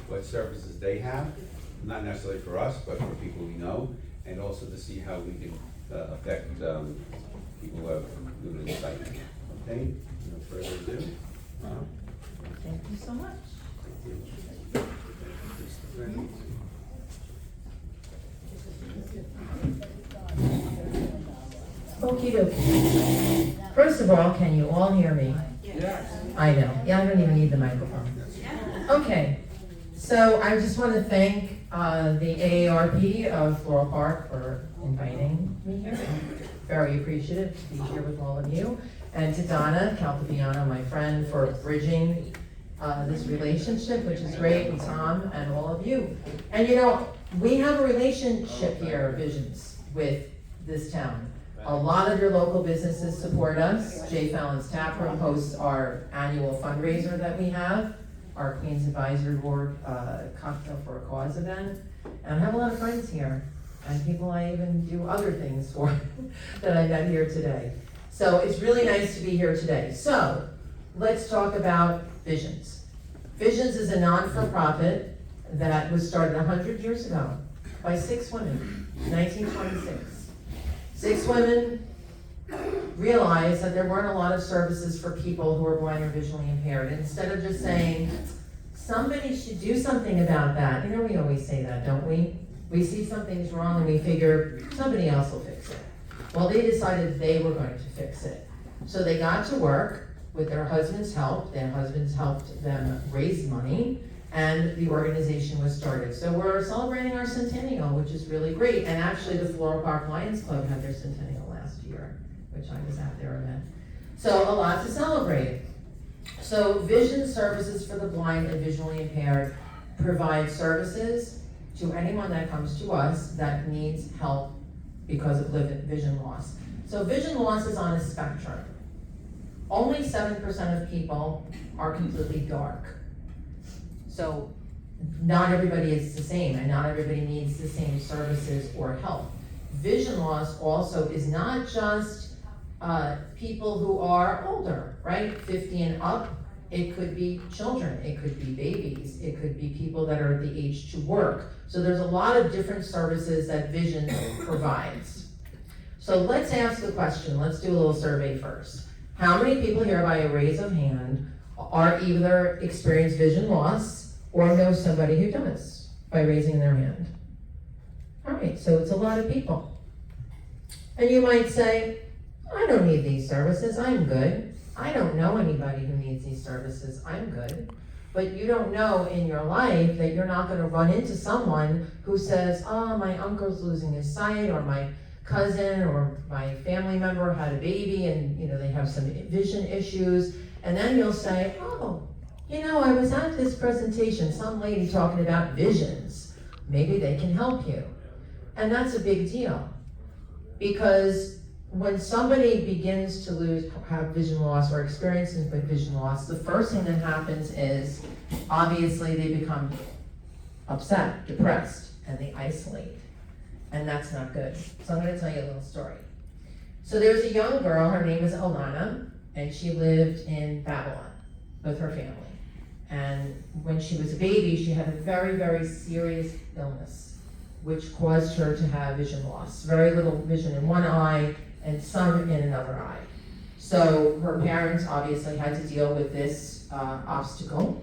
what services they have, not necessarily for us, but for people we know, and also to see how we can affect people who have limited sight. Okay, no further ado. Thank you so much. Okie dokie. First of all, can you all hear me? Yes. I know. Yeah, I don't even need the microphone. Okay. So I just want to thank the AARP of Floral Park for inviting me here. Very appreciative to be here with all of you. And to Donna Caltabiano, my friend, for bridging this relationship, which is great, and Tom and all of you. And you know, we have a relationship here, Visions, with this town. A lot of your local businesses support us. Jay Fallon's Tap Room hosts our annual fundraiser that we have, our Queens Advisory Board Cocktail for a Cause event. And I have a lot of friends here, and people I even do other things for that I met here today. So it's really nice to be here today. So let's talk about Visions. Visions is a non-for-profit that was started 100 years ago by 6 women, 1926. 6 women realized that there weren't a lot of services for people who are blind or visually impaired. And instead of just saying, somebody should do something about that. You know, we always say that, don't we? We see something's wrong and we figure somebody else will fix it. Well, they decided they were going to fix it. So they got to work with their husband's help. Their husbands helped them raise money, and the organization was started. So we're celebrating our centennial, which is really great. And actually the Floral Park Lions Club had their centennial last year, which I was at their event. So a lot to celebrate. So Vision Services for the Blind and Visually Impaired provide services to anyone that comes to us that needs help because of vision loss. So vision loss is on a spectrum. Only 7% of people are completely dark. So not everybody is the same, and not everybody needs the same services or help. Vision loss also is not just people who are older, right? 50 and up. It could be children, it could be babies, it could be people that are at the age to work. So there's a lot of different services that Vision provides. So let's ask the question, let's do a little survey first. How many people here by a raise of hand are either experience vision loss or know somebody who does by raising their hand? All right, so it's a lot of people. And you might say, I don't need these services, I'm good. I don't know anybody who needs these services, I'm good. But you don't know in your life that you're not gonna run into someone who says, oh, my uncle's losing his sight, or my cousin or my family member had a baby and they have some vision issues. And then you'll say, oh, I was at this presentation, some lady talking about visions. Maybe they can help you. And that's a big deal. Because when somebody begins to have vision loss or experiences with vision loss, the first thing that happens is, obviously they become upset, depressed, and they isolate. And that's not good. So I'm gonna tell you a little story. So there's a young girl, her name is Alana, and she lived in Babylon with her family. And when she was a baby, she had a very, very serious illness, which caused her to have vision loss. Very little vision in one eye and some in another eye. So her parents obviously had to deal with this obstacle.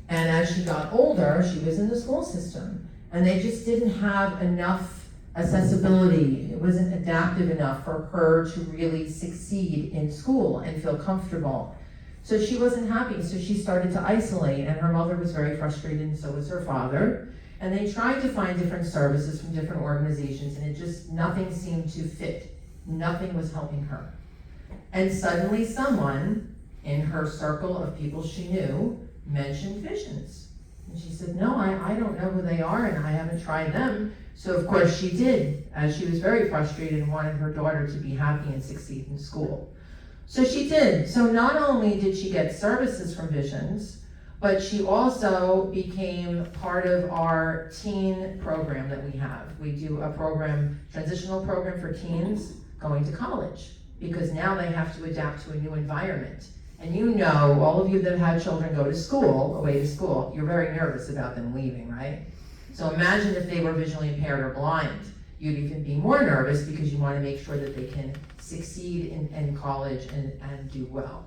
And as she got older, she was in the school system, and they just didn't have enough accessibility. It wasn't adaptive enough for her to really succeed in school and feel comfortable. So she wasn't happy, so she started to isolate, and her mother was very frustrated, and so was her father. And they tried to find different services from different organizations, and nothing seemed to fit. Nothing was helping her. And suddenly someone in her circle of people she knew mentioned visions. And she said, no, I don't know who they are, and I haven't tried them. So of course she did, as she was very frustrated and wanted her daughter to be happy and succeed in school. So she did. So not only did she get services from Visions, but she also became part of our teen program that we have. We do a transitional program for teens going to college, because now they have to adapt to a new environment. And you know, all of you that have had children go to school, away to school, you're very nervous about them leaving, right? So imagine if they were visually impaired or blind. You'd even be more nervous because you want to make sure that they can succeed in college and do well.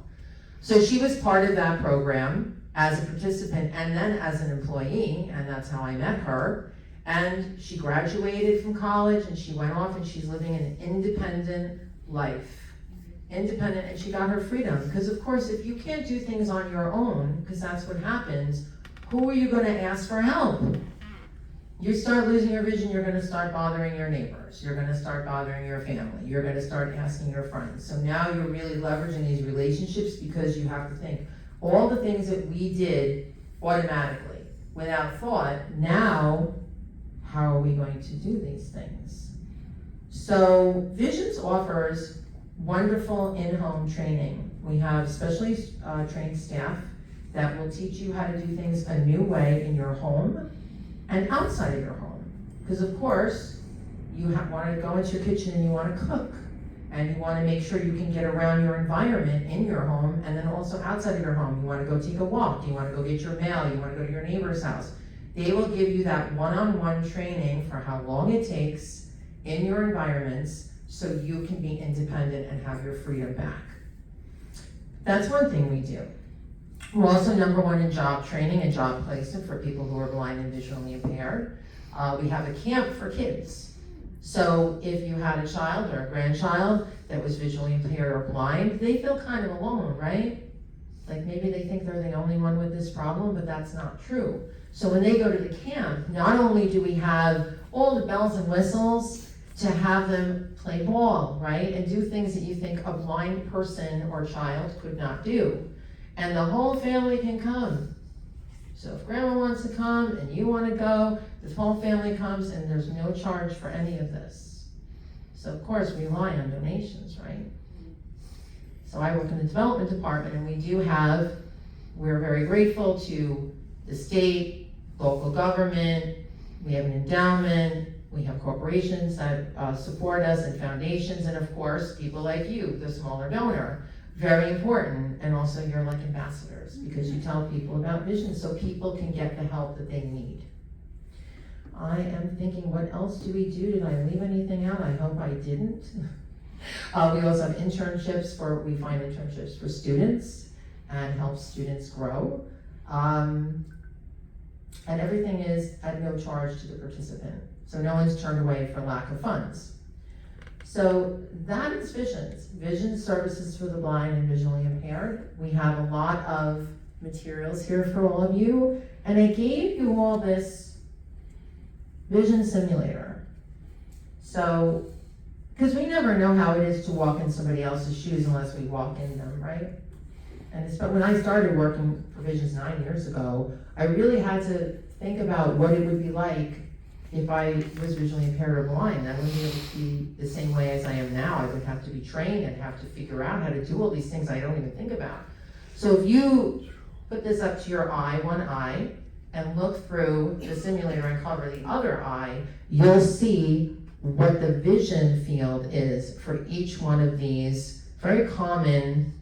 So she was part of that program as a participant and then as an employee, and that's how I met her. And she graduated from college and she went off and she's living an independent life. Independent, and she got her freedom. Because of course, if you can't do things on your own, because that's what happens, who are you going to ask for help? You start losing your vision, you're going to start bothering your neighbors. You're going to start bothering your family. You're going to start asking your friends. So now you're really leveraging these relationships because you have to think. All the things that we did automatically, without thought, now, how are we going to do these things? So Visions offers wonderful in-home training. We have specially trained staff that will teach you how to do things a new way in your home and outside of your home. Because of course, you want to go into your kitchen and you want to cook. And you want to make sure you can get around your environment in your home and then also outside of your home. You want to go take a walk, you want to go get your mail, you want to go to your neighbor's house. They will give you that one-on-one training for how long it takes in your environments so you can be independent and have your freedom back. That's one thing we do. We're also #1 in job training and job placement for people who are blind and visually impaired. We have a camp for kids. So if you had a child or a grandchild that was visually impaired or blind, they feel kind of alone, right? Like maybe they think they're the only one with this problem, but that's not true. So when they go to the camp, not only do we have all the bells and whistles to have them play ball, right? And do things that you think a blind person or child could not do. And the whole family can come. So if grandma wants to come and you want to go, the whole family comes and there's no charge for any of this. So of course we rely on donations, right? So I work in the development department and we're very grateful to the state, local government, we have an endowment, we have corporations that support us and foundations, and of course, people like you, the smaller donor. Very important, and also you're like ambassadors because you tell people about vision so people can get the help that they need. I am thinking, what else do we do? Did I leave anything out? I hope I didn't. We also have internships we find internships for students and help students grow. And everything is at no charge to the participant. So no one's turned away for lack of funds. So that is Vision services for the blind and visually impaired. We have a lot of materials here for all of you. And I gave you all this vision simulator. So, because we never know how it is to walk in somebody else's shoes unless we walk in them, right? And when I started working for Visions 9 years ago, I really had to think about what it would be like if I was visually impaired or blind. I wouldn't be able to be the same way as I am now. I would have to be trained and have to figure out how to do all these things I don't even think about. So if you put this up to your eye, one eye, and look through the simulator and cover the other eye, you'll see what the vision field is for each one of these very common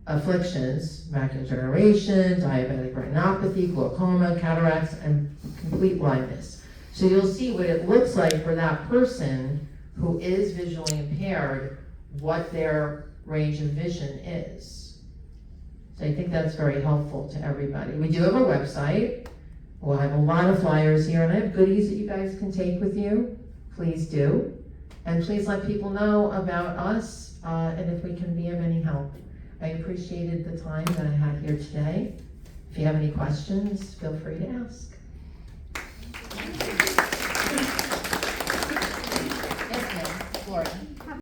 afflictions: macular degeneration, diabetic retinopathy, glaucoma, cataracts, and complete blindness. So you'll see what it looks like for that person who is visually impaired, what their range of vision is. So I think that's very helpful to everybody. We do have a website. We'll have a lot of flyers here, and I have goodies that you guys can take with you. Please do. And please let people know about us and if we can be of any help. I appreciated the time that I had here today. If you have any questions, feel free to ask.